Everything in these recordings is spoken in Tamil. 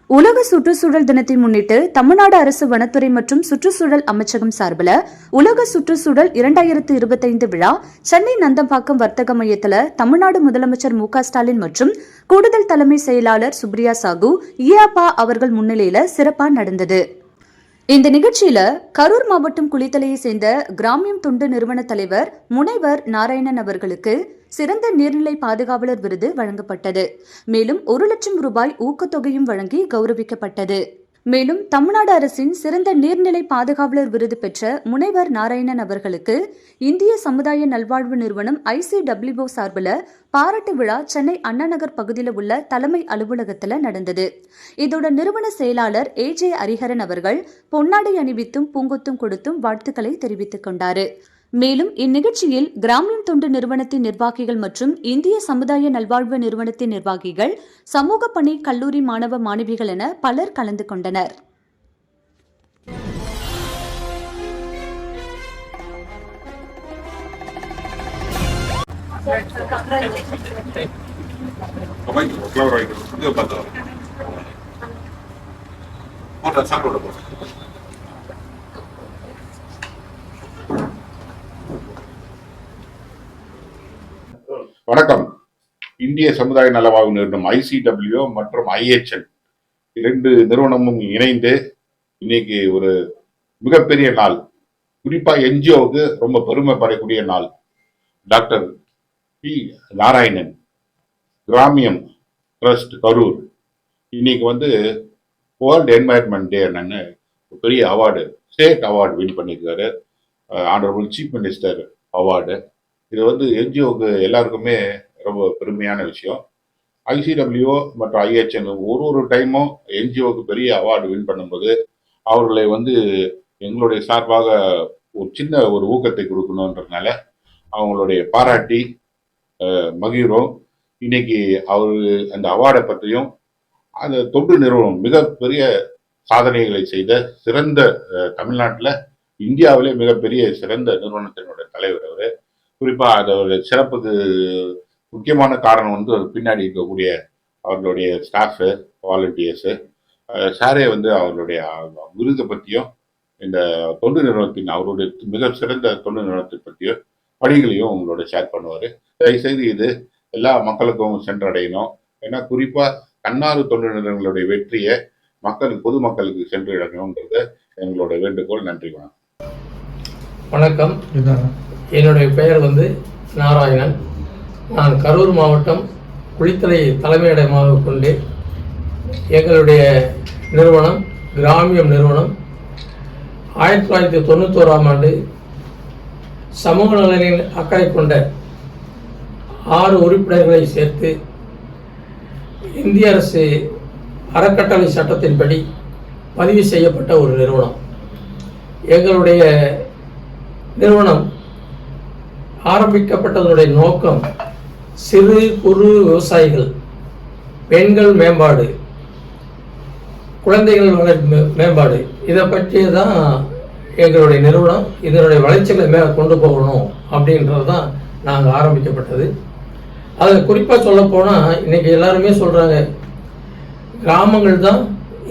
உலக சுற்றுச்சூழல் தினத்தை முன்னிட்டு தமிழ்நாடு அரசு வனத்துறை மற்றும் சுற்றுச்சூழல் அமைச்சகம் சார்பில் உலக சுற்றுச்சூழல் 2025 விழா சென்னை நந்தம்பாக்கம் வர்த்தக மையத்தில் தமிழ்நாடு முதலமைச்சர் மு.க.ஸ்டாலின் மற்றும் கூடுதல் தலைமை செயலாளர் சுப்ரியா சாகு இயாபா அவர்கள் முன்னிலையில் சிறப்பாக நடந்தது. இந்த நிகழ்ச்சியில கரூர் மாவட்டம் குளித்தலையை சேர்ந்த கிராமியம் தொண்டு நிறுவன தலைவர் முனைவர் நாராயணன் அவர்களுக்கு சிறந்த நீர்நிலை பாதுகாவலர் விருது வழங்கப்பட்டது. மேலும் 1 லட்சம் ரூபாய் ஊக்கத்தொகையும் வழங்கி கௌரவிக்கப்பட்டது. மேலும் தமிழ்நாடு அரசின் சிறந்த நீர்நிலை பாதுகாவலர் விருது பெற்ற முனைவர் நாராயணன் அவர்களுக்கு இந்திய சமுதாய நல்வாழ்வு நிறுவனம் ICWO சார்பில் பாராட்டு விழா சென்னை அண்ணாநகர் பகுதியில் உள்ள தலைமை அலுவலகத்தில் நடந்தது. இதோட நிறுவன செயலாளர் AJ ஹரிஹரன் அவர்கள் பொன்னாடை அணிவித்தும் பூங்கொத்தும் கொடுத்தும் வாழ்த்துக்களை தெரிவித்துக் கொண்டார். மேலும் இந்நிகழ்ச்சியில் கிராமியம் தொண்டு நிறுவனத்தின் நிர்வாகிகள் மற்றும் இந்திய சமுதாய நல்வாழ்வு நிறுவனத்தின் நிர்வாகிகள், சமூக பணி கல்லூரி மாணவ மாணவிகள் என பலர் கலந்து கொண்டனர். வணக்கம். இந்திய சமுதாய நலவாழ்வு நிறுவனம் ICWO மற்றும் IHN 2 நிறுவனமும் இணைந்து இன்னைக்கு ஒரு மிகப்பெரிய நாள், குறிப்பா NGOவுக்கு ரொம்ப பெருமைப்படக்கூடிய நாள். Doctor P Narayanan Gramiyam trust Karur இன்னைக்கு வேர்ல்டு என்வாயர்மெண்ட் டே என்னன்னு பெரிய அவார்டு, ஸ்டேட் அவார்டு வின் பண்ணியிருக்காரு. Honourable chief minister award. இது NGOவுக்கு எல்லாருக்குமே ரொம்ப பெருமையான விஷயம். ICWO மற்றும் IHN ஒரு டைமும் NGOவுக்கு பெரிய அவார்டு வின் பண்ணும்போது அவர்களை எங்களுடைய சார்பாக ஒரு சின்ன ஒரு ஊக்கத்தை கொடுக்கணுன்றதுனால அவங்களுடைய பாராட்டி மகிழ்றோம். இன்னைக்கு அவர் அந்த அவார்டை பற்றியும் அந்த தொண்டு நிறுவனம் மிகப்பெரிய சாதனைகளை செய்த சிறந்த தமிழ்நாட்டில் இந்தியாவிலே மிகப்பெரிய சிறந்த நிறுவனத்தினுடைய தலைவர் அவர். குறிப்பா அதோட சிறப்புக்கு முக்கியமான காரணம் அது பின்னாடி இருக்கக்கூடிய அவர்களுடைய ஸ்டாஃபு, வாலண்டியர்ஸு. சாரே அவர்களுடைய விருதை பற்றியும் இந்த தொண்டு நிறுவனத்தின் அவருடைய மிக சிறந்த தொண்டு நிறுவனத்தை பற்றியும் பணிகளையும் உங்களோட ஷேர் பண்ணுவார். தயவுசெய்து இது எல்லா மக்களுக்கும் சென்றடையணும். ஏன்னா குறிப்பா தன்னார்வ தொண்டு நிறுவனங்களுடைய வெற்றியை பொதுமக்களுக்கு சென்றடையணுங்கிறது எங்களோட வேண்டுகோள். நன்றி. வணக்கம். என்னுடைய பெயர் நாராயணன். நான் கரூர் மாவட்டம் குளித்தலை தலைமையிடமாக கொண்டு எங்களுடைய நிறுவனம் கிராமியம் நிறுவனம் 1991ஆம் ஆண்டு சமூக நலனில் அக்கறை கொண்ட 6 உறுப்பினர்களை சேர்த்து இந்திய அரசு அறக்கட்டளை சட்டத்தின்படி பதிவு செய்யப்பட்ட ஒரு நிறுவனம். எங்களுடைய நிறுவனம் ஆரம்பிக்கப்பட்டதனுடைய நோக்கம் சிறு குறு விவசாயிகள், பெண்கள் மேம்பாடு, குழந்தைகள் மேம்பாடு, இதை பற்றி தான் எங்களுடைய நிறுவனம் இதனுடைய வளர்ச்சிகளை கொண்டு போகணும் அப்படின்றது தான் நாங்கள் ஆரம்பிக்கப்பட்டது. அதில் குறிப்பாக சொல்லப்போனால் இன்றைக்கி எல்லாருமே சொல்கிறாங்க கிராமங்கள் தான்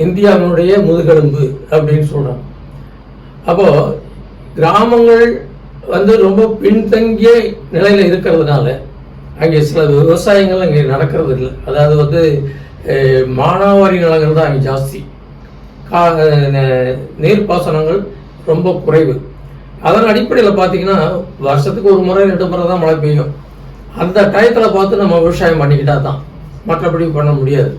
இந்தியாவினுடைய முதுகெலும்பு அப்படின்னு சொல்கிறாங்க. அப்போது கிராமங்கள் ரொம்ப பின்தங்கிய நிலையில் இருக்கிறதுனால அங்கே சில விவசாயங்கள் அங்கே நடக்கிறது இல்லை. அதாவது மானாவாரி நிலங்கள் தான் அங்கே ஜாஸ்தி, நீர்ப்பாசனங்கள் ரொம்ப குறைவு. அதன் அடிப்படையில் பார்த்தீங்கன்னா வருஷத்துக்கு 1 முறை 2 முறை தான் மழை பெய்யும். அந்த டயத்தில் பார்த்து நம்ம விவசாயம் பண்ணிக்கிட்டா தான், மற்றபடி பண்ண முடியாது.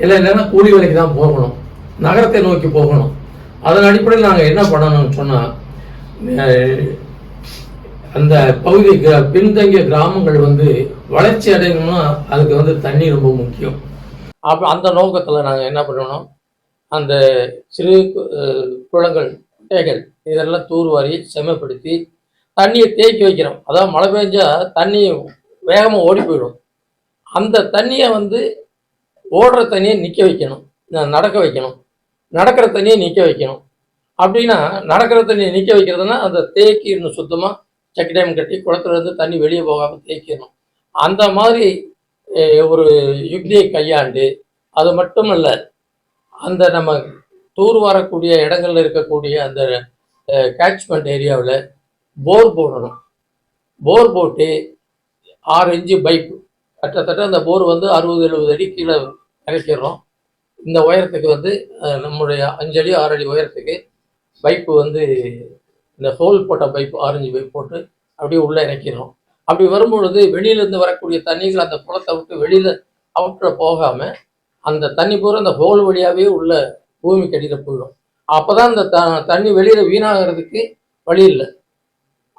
இல்லைன்னா கூலி வேலைக்கு தான் போகணும், நகரத்தை நோக்கி போகணும். அதன் அடிப்படையில் நாங்கள் என்ன பண்ணணும்னு சொன்னால் அந்த பகுதி பின்தங்கிய கிராமங்கள் வளர்ச்சி அடையணும்னா அதுக்கு தண்ணி ரொம்ப முக்கியம். அப்போ அந்த நோக்கத்தில் நாங்கள் என்ன பண்ணணும், அந்த சிறு குளங்கள், குட்டைகள் இதெல்லாம் தூர்வாரி செம்மைப்படுத்தி தண்ணியை தேக்கி வைக்கிறோம். அதாவது மழை பெஞ்சா தண்ணி வேகமாக ஓடி போயிடும். அந்த தண்ணியை ஓடுற தண்ணியை நிற்க வைக்கணும், நடக்க வைக்கணும், நடக்கிற தண்ணியை நிற்க வைக்கணும். அப்படின்னா நடக்கிற தண்ணியை நிற்க வைக்கிறதுனா அந்த தேக்கிடணும், சுத்தமாக செக் டேம் கட்டி குளத்துலேருந்து தண்ணி வெளியே போகாமல் தேய்க்கணும். அந்த மாதிரி ஒரு யுக்தியை கையாண்டு, அது மட்டும் இல்லை அந்த நம்ம தூர் வரக்கூடிய இடங்கள்ல இருக்கக்கூடிய அந்த கேட்ச்மெண்ட் ஏரியாவில் போர் போடணும். போர் போட்டு 6 இன்ச்சு பைப், கிட்டத்தட்ட அந்த போர் வந்து 60-70 அடி கீழே இறக்கிடுறோம். இந்த உயரத்துக்கு வந்து நம்முடைய 5 அடி 6 அடி உயரத்துக்கு பைப்பு வந்து இந்த ஹோல் போட்ட பைப் 6 இன்ச்சு பைப் போட்டு அப்படியே உள்ளே இறக்கிடுறோம். அப்படி வரும்பொழுது வெளியிலேருந்து வரக்கூடிய தண்ணிகள் அந்த குளத்தை விட்டு வெளியில் அவுட்டில் போகாமல் அந்த தண்ணி பூரா அந்த ஹோல் வழியாகவே உள்ள பூமிக்கு அடியில் போயிடும். அப்போ தான் இந்த தண்ணி வெளியில் வீணாகிறதுக்கு வழி இல்லை.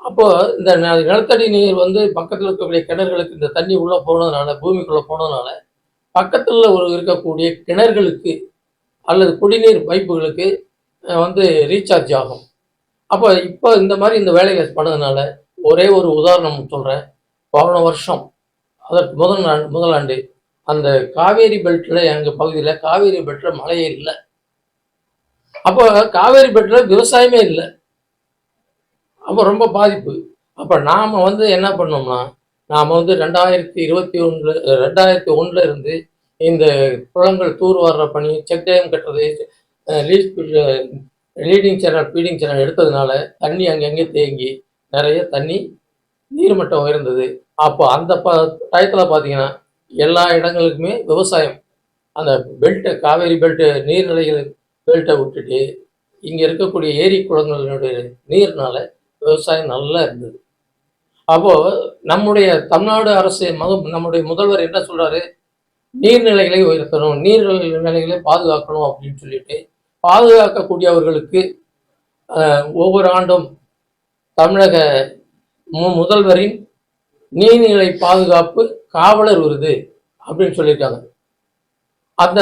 அப்போ இந்த நிலத்தடி நீர் வந்து பக்கத்தில் இருக்கக்கூடிய கிணறுகளுக்கு இந்த தண்ணி உள்ளே போனதுனால, பூமிக்குள்ளே போனதுனால பக்கத்தில் இருக்கக்கூடிய கிணறுகளுக்கு அல்லது குடிநீர் பைப்புகளுக்கு வந்து ரீசார்ஜ் ஆகும். அப்போ இப்போ இந்த மாதிரி இந்த வேலைகளை பண்ணதுனால ஒரே ஒரு உதாரணம் சொல்கிறேன். போன வருஷம் அதற்கு முதல் ஆண்டு அந்த காவேரி பெல்ட்டில், எங்கள் பகுதியில் காவேரி பெல்ட்டில் மழையே இல்லை. அப்போ காவேரி பெல்ட்டில் விவசாயமே இல்லை. அப்போ ரொம்ப பாதிப்பு. அப்போ நாம் வந்து என்ன பண்ணோம்னா, நாம் வந்து 2021 இருந்து இந்த குளங்கள் தூர் வார பணி, செக் டேம் கட்டுறது, லீடிங் சேனல் ஃபீடிங் சேனல் எடுத்ததுனால தண்ணி அங்கங்கே தேங்கி நிறைய தண்ணி நீர்மட்டம் உயர்ந்தது. அப்போ அந்த டயத்தில் பார்த்தீங்கன்னா எல்லா இடங்களுக்குமே விவசாயம், அந்த பெல்ட்டை, காவேரி பெல்ட்டு நீர்நிலைகள் பெல்ட்டை விட்டுட்டு இங்கே இருக்கக்கூடிய ஏரி குளங்களுடைய நீர்னால விவசாயம் நல்லா இருந்தது. அப்போது நம்முடைய தமிழ்நாடு அரசு நம்முடைய முதல்வர் என்ன சொல்கிறாரு, நீர்நிலைகளை உயர்த்தணும், நீர்நிலைகளை பாதுகாக்கணும் அப்படின்னு சொல்லிட்டு பாதுகாக்கக்கூடியவர்களுக்கு ஒவ்வொரு ஆண்டும் தமிழக முதல்வரின் நீர்நிலை பாதுகாப்பு காவலர் விருது அப்படின்னு சொல்லியிருக்காங்க. அந்த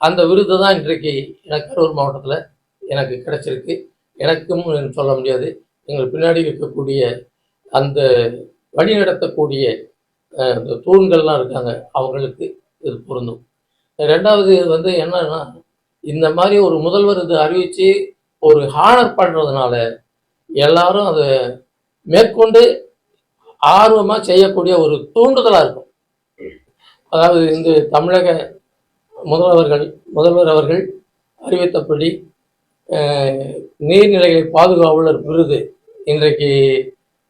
அந்த விருது தான் இன்றைக்கு எனக்கு கரூர் மாவட்டத்தில் எனக்கு கிடைச்சிருக்கு. எனக்கும் சொல்ல முடியாது, எங்கள் பின்னாடி இருக்கக்கூடிய அந்த வழி நடத்தக்கூடிய இந்த தூண்கள்லாம் இருக்காங்க, அவங்களுக்கு இது பொருந்தும். ரெண்டாவது வந்து என்னன்னா, இந்த மாதிரி ஒரு முதல்வர் இது அறிவித்து ஒரு ஹானர் பண்ணுறதுனால எல்லாரும் அதை மேற்கொண்டு ஆர்வமாக செய்யக்கூடிய ஒரு தூண்டுதலாக இருக்கும். அதாவது இந்த தமிழக முதல்வர் அவர்கள் அறிவித்தபடி நீர்நிலைகளை பாதுகாவலர் விருது இன்றைக்கு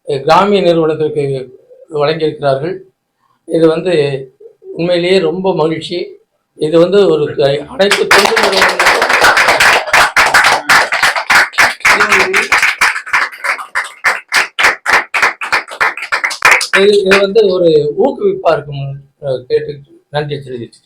கிராமிய நிறுவனத்திற்கு வழங்கியிருக்கிறார்கள். இது வந்து உண்மையிலேயே ரொம்ப மகிழ்ச்சி. இது வந்து ஒரு அனைத்து தொண்டு நிறுவனங்களும் இது வந்து ஒரு ஊக்குவிப்பாக இருக்கும் கேட்டு நன்றி தெரிவிச்சு